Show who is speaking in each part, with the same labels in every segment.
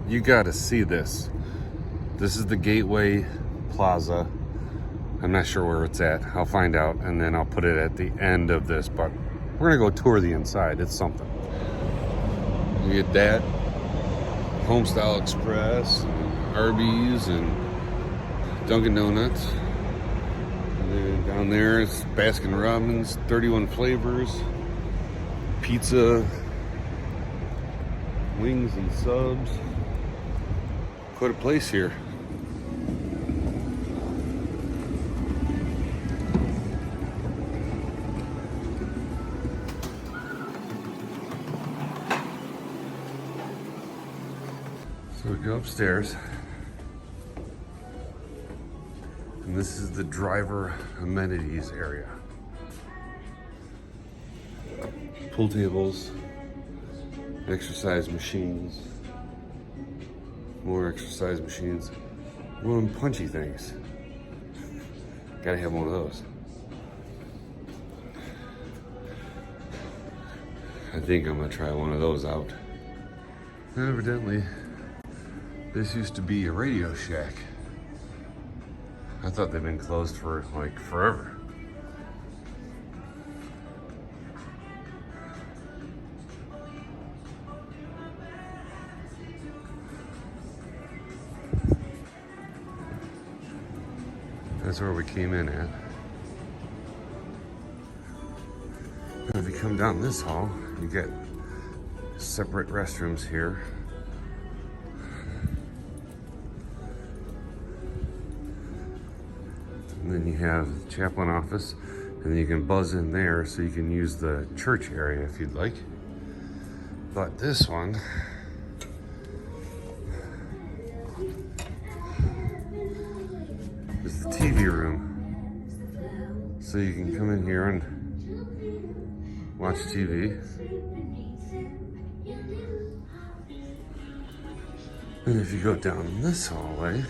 Speaker 1: You gotta see this. This is the Gateway Plaza. I'm not sure where it's at. I'll find out and then I'll put it at the end of this, but we're gonna go tour the inside. It's something. You get that, Homestyle Express, Arby's, and Dunkin' Donuts. And then down there it's Baskin Robbins, 31 flavors, pizza, wings and subs. Quite a place here. So we go upstairs, and this is the driver amenities area. Pool tables, exercise machines, more exercise machines, one of them punchy things. Gotta have one of those. I think I'm gonna try one of those out. Evidently, this used to be a Radio Shack. I thought they've been closed for like forever. That's where we came in at. And if you come down this hall, you get separate restrooms here. And then you have the chaplain office, and then you can buzz in there so you can use the church area if you'd like. But this one is the TV room. So you can come in here and watch TV. And if you go down this hallway,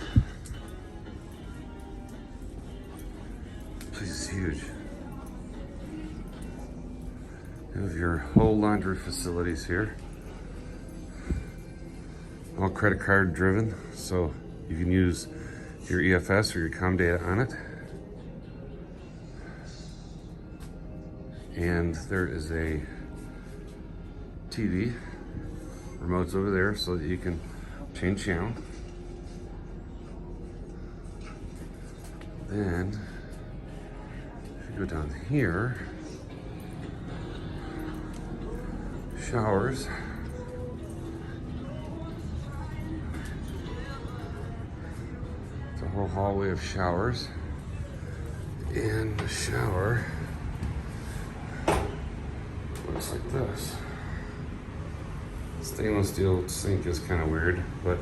Speaker 1: this is huge. You have your whole laundry facilities here. All credit card driven, so you can use your EFS or your Comdata on it. And there is a TV. Remote's over there so that you can change channel. Then, if you go down here, showers. It's a whole hallway of showers. And the shower looks like this. Stainless steel sink is kind of weird, but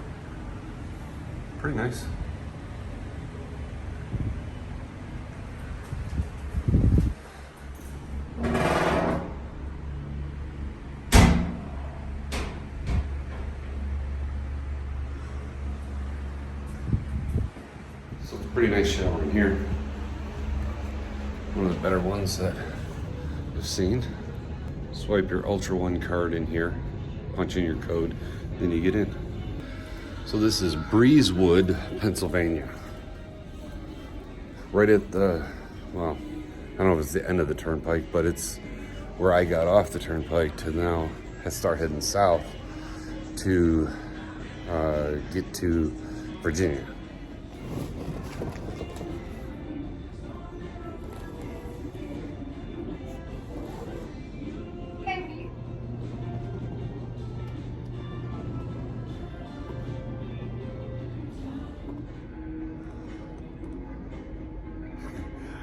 Speaker 1: pretty nice. So it's a pretty nice shower in here. One of the better ones that I've seen. Swipe your Ultra One card in here, punch in your code, then you get in. So this is Breezewood, Pennsylvania. Right at the, well, I don't know if it's the end of the turnpike, but it's where I got off the turnpike to now start heading south to get to Virginia.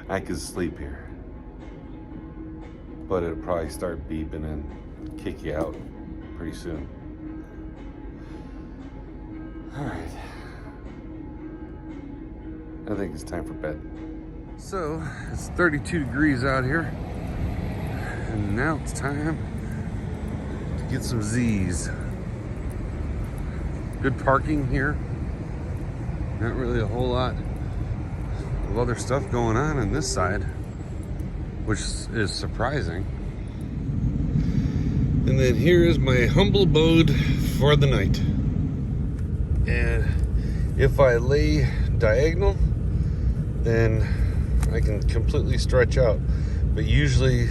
Speaker 1: I could sleep here, but it'll probably start beeping and kick you out pretty soon. All right, I think it's time for bed. So it's 32 degrees out here, and now it's time to get some Z's. Good parking here. Not really a whole lot of other stuff going on this side, which is surprising. And then here is my humble abode for the night. If I lay diagonal, then I can completely stretch out. But usually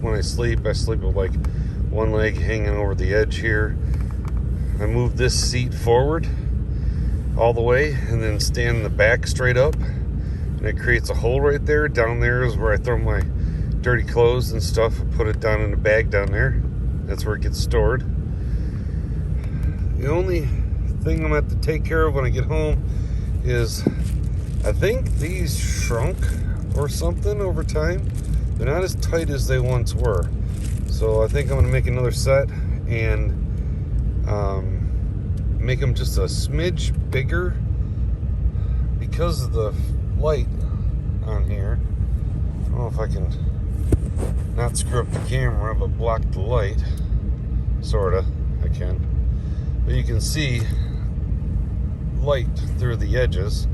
Speaker 1: when I sleep with like one leg hanging over the edge here. I move this seat forward all the way and then stand the back straight up. And it creates a hole right there. Down there is where I throw my dirty clothes and stuff. I put it down in a bag down there. That's where it gets stored. The only thing I'm going to have to take care of when I get home is I think these shrunk or something over time. They're not as tight as they once were. So I think I'm going to make another set and make them just a smidge bigger because of the light on here. I don't know if I can not screw up the camera but block the light. Sorta, I can. But you can see light through the edges.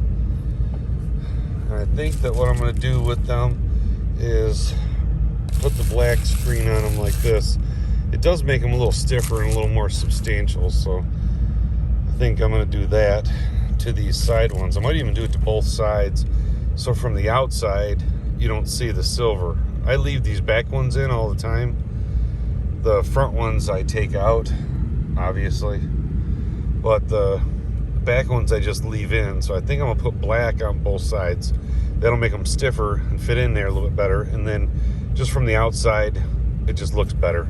Speaker 1: And I think that what I'm going to do with them is put the black screen on them like this. It does make them a little stiffer and a little more substantial, so I think I'm going to do that to these side ones. I might even do it to both sides, so from the outside you don't see the silver. I leave these back ones in all the time. The front ones I take out, obviously, but the back ones I just leave in. So I think I'm going to put black on both sides. That'll make them stiffer and fit in there a little bit better, and then just from the outside it just looks better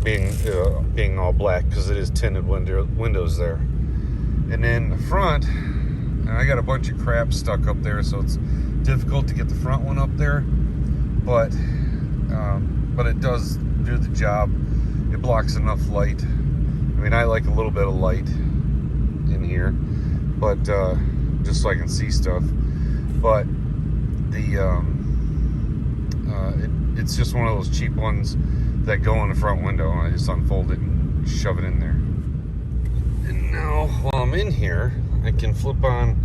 Speaker 1: being all black because it is tinted windows there. And then the front, and I got a bunch of crap stuck up there, so it's difficult to get the front one up there, but it does do the job. It blocks enough light. I mean, I like a little bit of light in here, but just so I can see stuff. But the it's just one of those cheap ones that go in the front window, and I just unfold it and shove it in there. And now, while I'm in here, I can flip on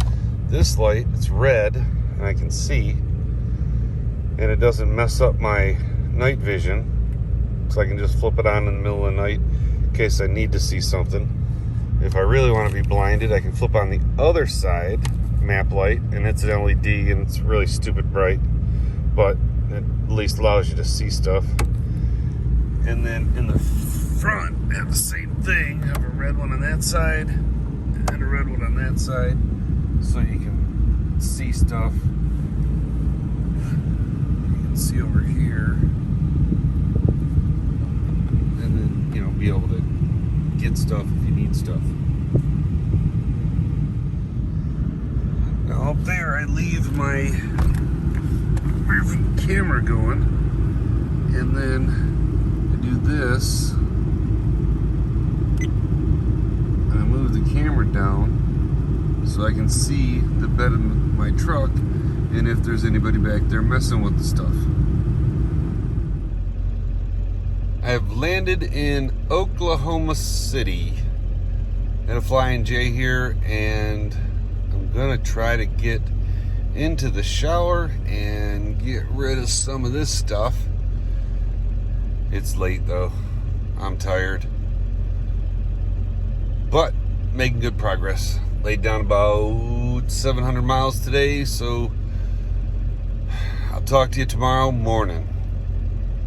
Speaker 1: this light. It's red, and I can see, and it doesn't mess up my night vision, so I can just flip it on in the middle of the night in case I need to see something. If I really want to be blinded, I can flip on the other side map light, and it's an LED, and it's really stupid bright, but it at least allows you to see stuff. And then in the front, I have the same thing. I have a red one on that side and a red one on that side, so you can see stuff. You can see over here, and then, you know, be able to get stuff if you need stuff. Now up there, I leave my camera going, and then do this, and I move the camera down so I can see the bed of my truck and if there's anybody back there messing with the stuff. I have landed in Oklahoma City at a Flying J here, and I'm gonna try to get into the shower and get rid of some of this stuff. It's late though. I'm tired. But making good progress. Laid down about 700 miles today, so I'll talk to you tomorrow morning.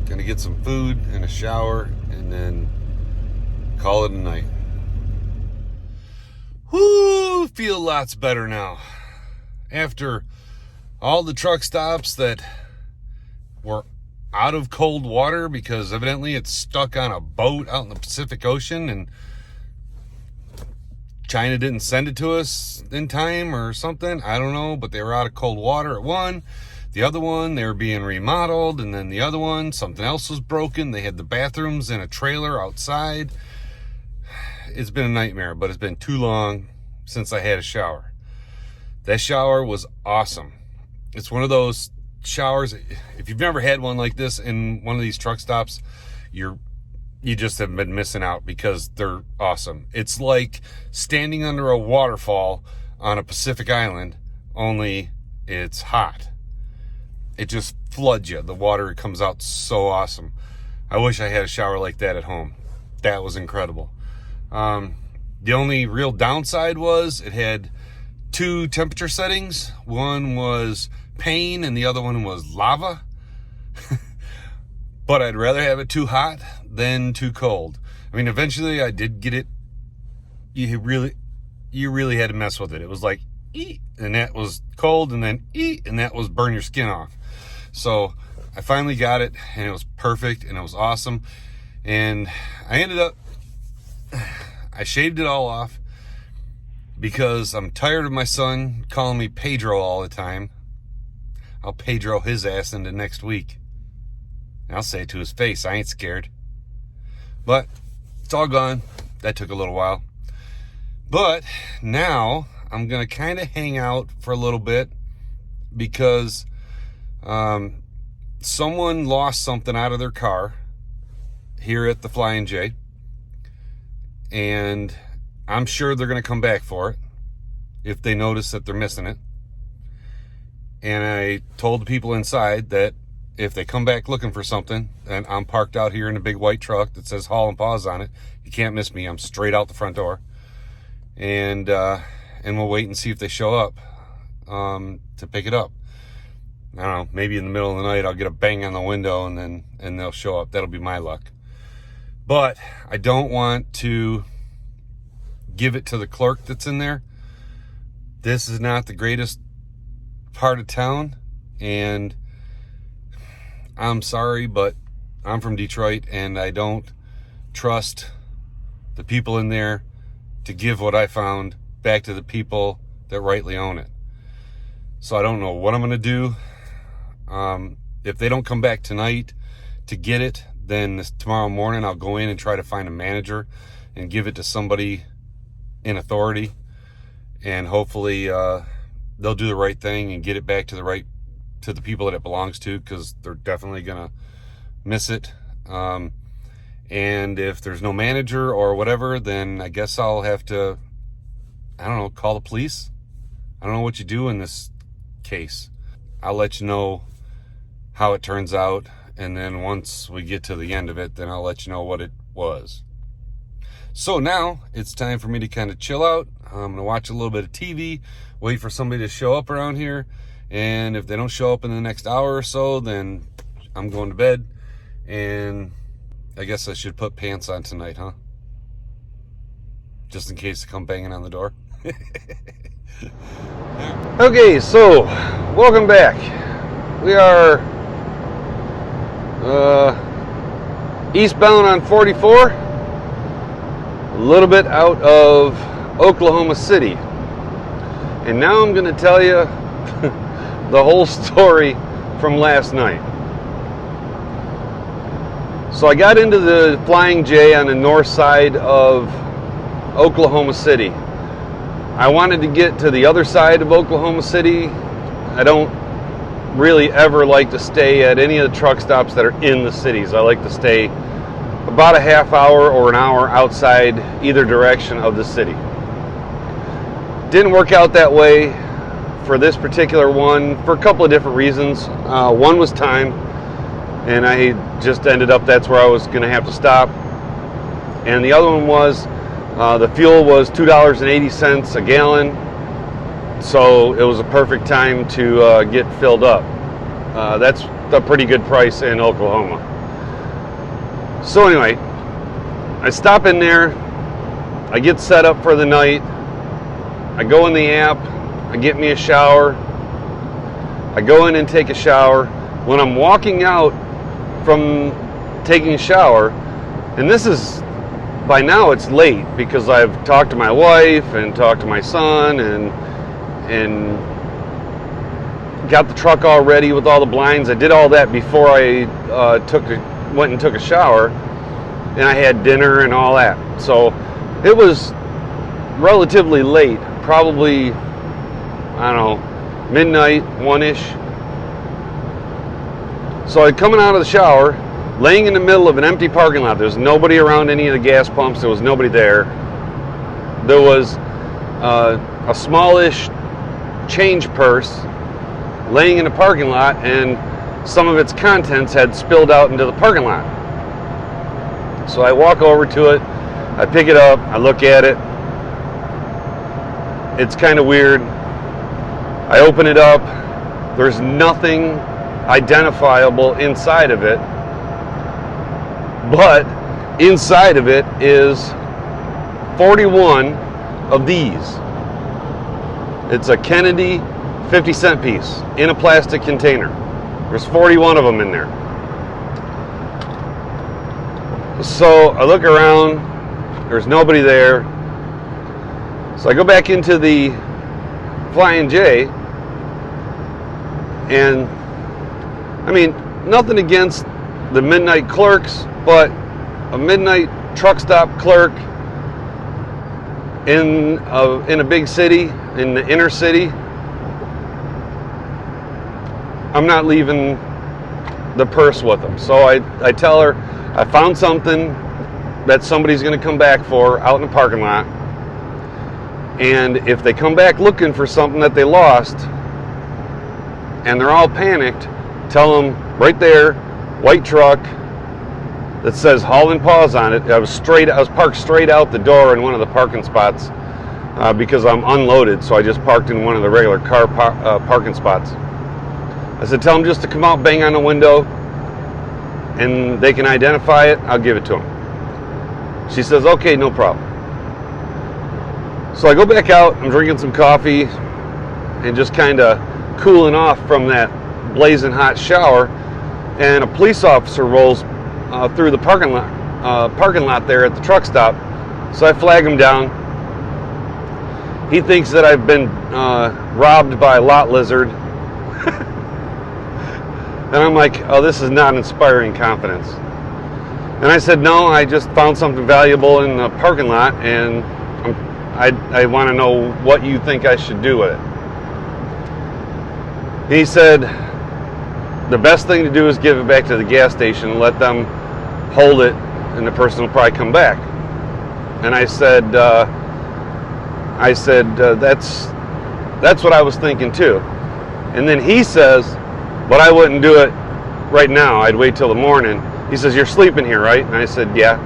Speaker 1: Gonna get some food and a shower and then call it a night. Whoo! Feel lots better now. After all the truck stops that were out of cold water because evidently it's stuck on a boat out in the Pacific Ocean and China didn't send it to us in time or something. I don't know, but they were out of cold water at one. The other one, they were being remodeled, and then the other one, something else was broken. They had the bathrooms in a trailer outside. It's been a nightmare, but it's been too long since I had a shower. That shower was awesome. It's one of those showers, if you've never had one like this in one of these truck stops, you just have been missing out because they're awesome. It's like standing under a waterfall on a Pacific island, only it's hot. It just floods you. The water comes out so awesome. I wish I had a shower like that at home. That was incredible. The only real downside was it had two temperature settings. One was pain and the other one was lava. But I'd rather have it too hot than too cold. I mean, eventually I did get it. You really had to mess with it. It was like, eat, and that was cold, and then eat, and that was burn your skin off. So I finally got it, and it was perfect, and it was awesome. And I shaved it all off because I'm tired of my son calling me Pedro all the time. I'll Pedro his ass into next week. And I'll say it to his face. I ain't scared. But it's all gone. That took a little while. But now I'm going to kind of hang out for a little bit because someone lost something out of their car here at the Flying J. And I'm sure they're going to come back for it if they notice that they're missing it. And I told the people inside that if they come back looking for something, and I'm parked out here in a big white truck that says Haul and Pause on it, you can't miss me. I'm straight out the front door. And we'll wait and see if they show up to pick it up. I don't know, maybe in the middle of the night I'll get a bang on the window and they'll show up. That'll be my luck. But I don't want to give it to the clerk that's in there. This is not the greatest part of town, and I'm sorry, but I'm from Detroit and I don't trust the people in there to give what I found back to the people that rightly own it. So I don't know what I'm going to do. If they don't come back tonight to get it, then tomorrow morning I'll go in and try to find a manager and give it to somebody in authority, and hopefully they'll do the right thing and get it back to the people that it belongs to, because they're definitely gonna miss it. And if there's no manager or whatever, then I guess I'll have to, I don't know, call the police. I don't know what you do in this case. I'll let you know how it turns out, and then once we get to the end of it, then I'll let you know what it was. So now it's time for me to kind of chill out. I'm gonna watch a little bit of TV, wait for somebody to show up around here, and if they don't show up in the next hour or so, then I'm going to bed. And I guess I should put pants on tonight, huh? Just in case they come banging on the door. Okay, so welcome back. We are eastbound on 44, a little bit out of Oklahoma City. And now I'm going to tell you the whole story from last night. So I got into the Flying J on the north side of Oklahoma City. I wanted to get to the other side of Oklahoma City. I don't really ever like to stay at any of the truck stops that are in the cities. I like to stay about a half hour or an hour outside either direction of the city. Didn't work out that way for this particular one for a couple of different reasons. One was time, and I just ended up, that's where I was going to have to stop. And the other one was the fuel was $2.80 a gallon, so it was a perfect time to get filled up. That's a pretty good price in Oklahoma. So anyway, I stop in there, I get set up for the night, I go in the app, I get me a shower, I go in and take a shower. When I'm walking out from taking a shower, and this is, by now it's late because I've talked to my wife and talked to my son and got the truck all ready with all the blinds. I did all that before I went and took a shower, and I had dinner and all that. So it was relatively late, probably, I don't know, midnight, 1-ish. So I'm coming out of the shower, laying in the middle of an empty parking lot. There's nobody around any of the gas pumps. There was nobody there. There was a smallish change purse laying in the parking lot, and some of its contents had spilled out into the parking lot. So I walk over to it, I pick it up, I look at it. It's kind of weird. I open it up. There's nothing identifiable inside of it, but inside of it is 41 of these. It's a Kennedy 50-cent piece in a plastic container. There's 41 of them in there. So I look around, there's nobody there. So I go back into the Flying J, and I mean, nothing against the midnight clerks, but a midnight truck stop clerk in a big city, in the inner city, I'm not leaving the purse with them. So I tell her I found something that somebody's going to come back for out in the parking lot, and if they come back looking for something that they lost and they're all panicked, tell them right there, white truck that says Haul and Pause on it. I was parked straight out the door in one of the parking spots because I'm unloaded, so I just parked in one of the regular car parking spots. I said, tell them just to come out, bang on the window, and they can identify it. I'll give it to them. She says, okay, no problem. So I go back out, I'm drinking some coffee and just kind of cooling off from that blazing hot shower, and a police officer rolls through the parking lot there at the truck stop. So I flag him down. He thinks that I've been robbed by a lot lizard. And I'm like, oh, this is not inspiring confidence. And I said, no, I just found something valuable in the parking lot, and I want to know what you think I should do with it. He said, the best thing to do is give it back to the gas station and let them hold it, and the person will probably come back. And I said, that's what I was thinking too. And then he says, but I wouldn't do it right now. I'd wait till the morning. He says, you're sleeping here, right? And I said, yeah.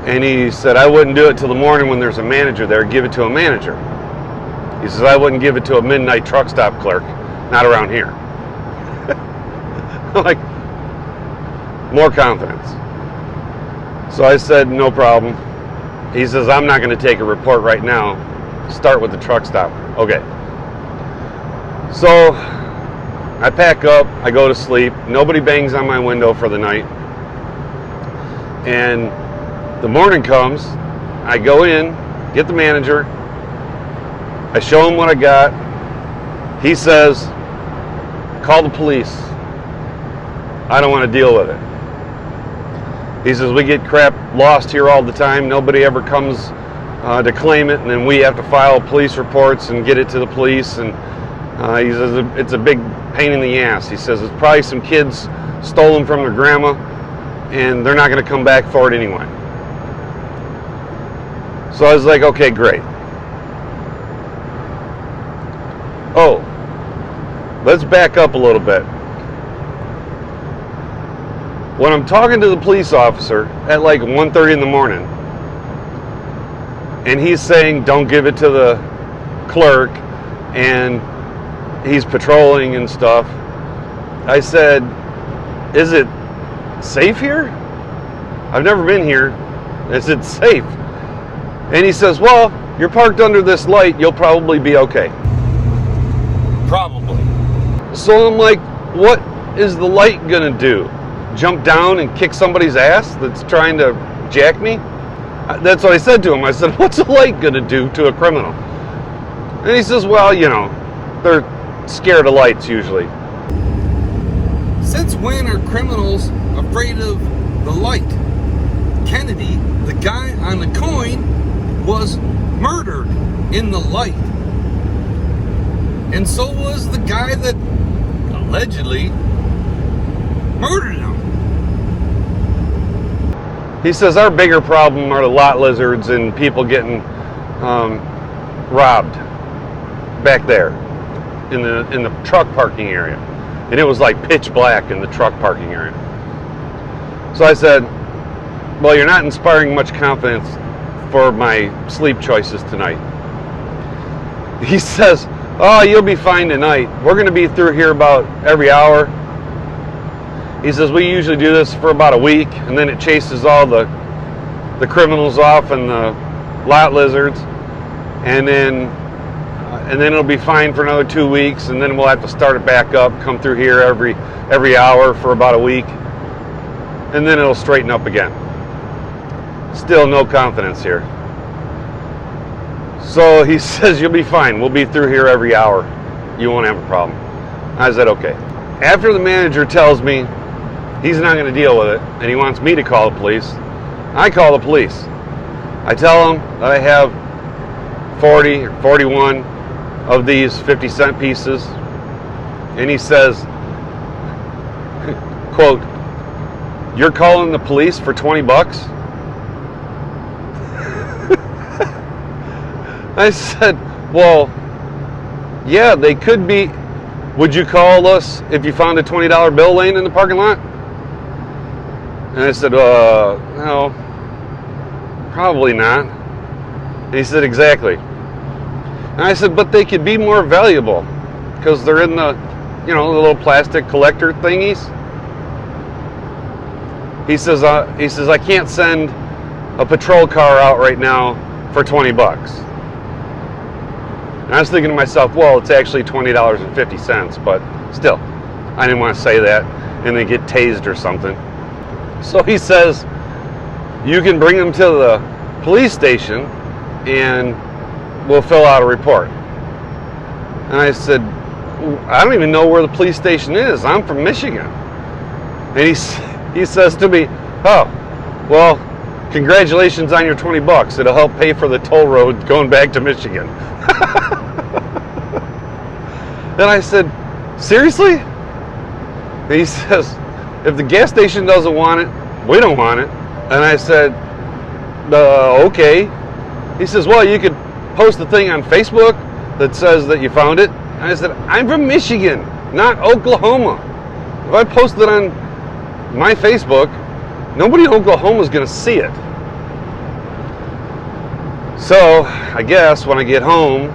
Speaker 1: And he said, I wouldn't do it till the morning when there's a manager there. Give it to a manager. He says, I wouldn't give it to a midnight truck stop clerk. Not around here. I'm like, more confidence. So I said, no problem. He says, I'm not going to take a report right now. Start with the truck stop. Okay. So I pack up, I go to sleep. Nobody bangs on my window for the night. And the morning comes, I go in, get the manager, I show him what I got. He says, call the police. I don't want to deal with it. He says, we get crap lost here all the time. Nobody ever comes to claim it, and then we have to file police reports and get it to the police. And he says, it's a big pain in the ass. He says, it's probably some kids stole them from their grandma, and they're not going to come back for it anyway. So I was like, okay, great. Oh, let's back up a little bit. When I'm talking to the police officer at like 1:30 in the morning, and he's saying, don't give it to the clerk, and he's patrolling and stuff, I said, is it safe here? I've never been here. Is it safe? And he says, well, you're parked under this light, you'll probably be okay. Probably. So I'm like, what is the light gonna do? Jump down and kick somebody's ass that's trying to jack me? That's what I said to him. I said, what's a light gonna do to a criminal? And he says, well, you know, they're scared of lights usually. Since when are criminals afraid of the light? Kennedy, the guy on the coin, was murdered in the light. And so was the guy that allegedly murdered him. He says our bigger problem are the lot lizards and people getting robbed back there in the truck parking area. And it was like pitch black in the truck parking area. So I said, well, you're not inspiring much confidence for my sleep choices tonight. He says, "Oh, you'll be fine tonight. We're going to be through here about every hour." He says, "We usually do this for about a week, and then it chases all the criminals off and the lot lizards, and then it'll be fine for another 2 weeks, and then we'll have to start it back up, come through here every hour for about a week, and then it'll straighten up again." Still no confidence here. So he says, "You'll be fine. We'll be through here every hour. You won't have a problem." I said, "Okay." After the manager tells me he's not going to deal with it and he wants me to call the police, I call the police. I tell them that I have 40 or 41 of these 50-cent pieces, and he says, quote, "You're calling the police for 20 bucks?" I said, "Well, yeah, they could be. Would you call us if you found a $20 bill laying in the parking lot?" And I said, "No, probably not." And he said, "Exactly." And I said, "But they could be more valuable because they're in the little plastic collector thingies." He says, "I can't send a patrol car out right now for 20 bucks." And I was thinking to myself, well, it's actually $20.50, but still, I didn't want to say that and then get tased or something. So he says, "You can bring them to the police station and we'll fill out a report." And I said, "I don't even know where the police station is. I'm from Michigan." And he says to me, "Oh, well, congratulations on your 20 bucks. It'll help pay for the toll road going back to Michigan." And I said, "Seriously?" And he says, "If the gas station doesn't want it, we don't want it." And I said, "Okay." He says, "Well, you could post a thing on Facebook that says that you found it." And I said, "I'm from Michigan, not Oklahoma. If I post it on my Facebook, nobody in Oklahoma is going to see it." So I guess when I get home,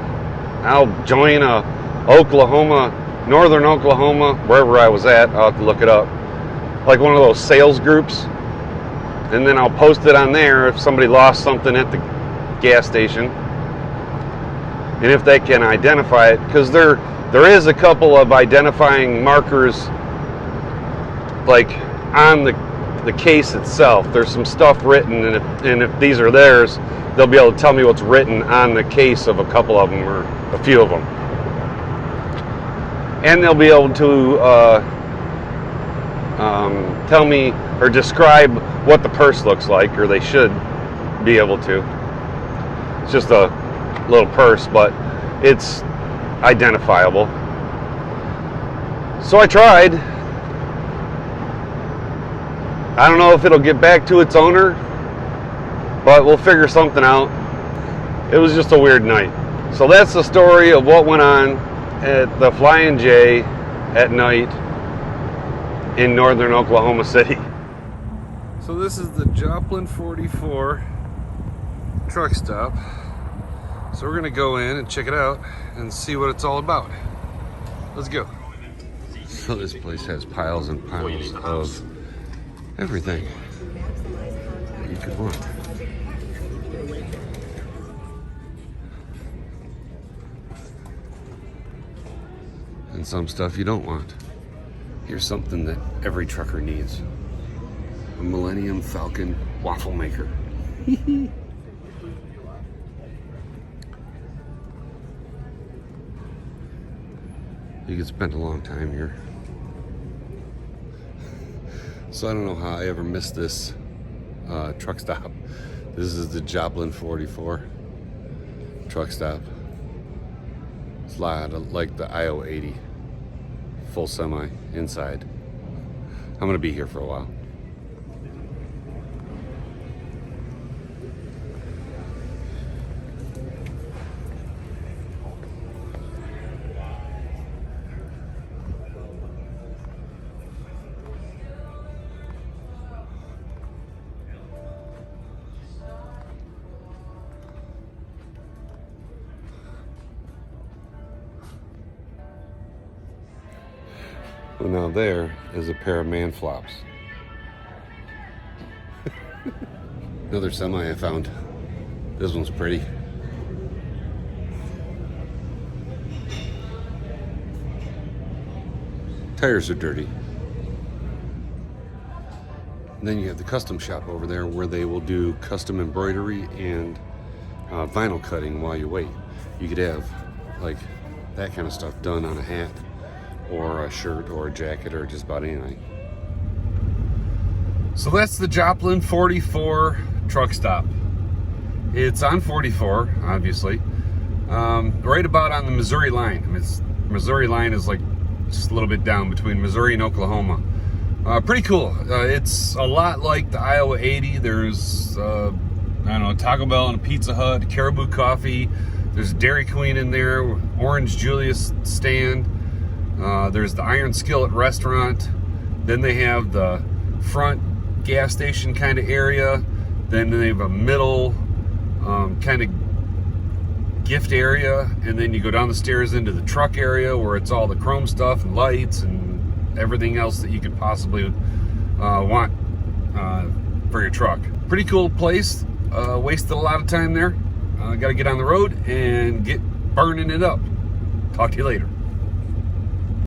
Speaker 1: I'll join a northern Oklahoma, wherever I was at, I'll have to look it up, like one of those sales groups, and then I'll post it on there if somebody lost something at the gas station, and if they can identify it, because there is a couple of identifying markers, like on the case itself. There's some stuff written, and if these are theirs, they'll be able to tell me what's written on the case of a couple of them or a few of them. And they'll be able to tell me or describe what the purse looks like, or they should be able to. It's just a little purse, but it's identifiable. So I tried. I don't know if it'll get back to its owner, but we'll figure something out. It was just a weird night. So that's the story of what went on at the Flying J at night in northern Oklahoma City. So this is the Joplin 44 truck stop. So we're gonna go in and check it out and see what it's all about. Let's go. So this place has piles and piles of everything that you could want. And some stuff you don't want. Here's something that every trucker needs. A Millennium Falcon waffle maker. You could spend a long time here. So I don't know how I ever missed this truck stop. This is the Joplin 44 truck stop. It's a lot like the IO 80 full semi inside. I'm gonna be here for a while. And now there is a pair of man flops. Another semi I found. This one's pretty. Tires are dirty. And then you have the custom shop over there where they will do custom embroidery and vinyl cutting while you wait. You could have like that kind of stuff done on a hat or a shirt or a jacket or just about anything. So that's the Joplin 44 truck stop. It's on 44, obviously, right about on the Missouri line. I mean, Missouri line is like just a little bit down between Missouri and Oklahoma. Pretty cool. It's a lot like the Iowa 80. There's, I don't know, Taco Bell and a Pizza Hut, Caribou Coffee. There's Dairy Queen in there, Orange Julius stand. There's the Iron Skillet restaurant. Then they have the front gas station kind of area. Then they have a middle kind of gift area. And then you go down the stairs into the truck area where it's all the chrome stuff and lights and everything else that you could possibly want for your truck. Pretty cool place. Wasted a lot of time there. Got to get on the road and get burning it up. Talk to you later.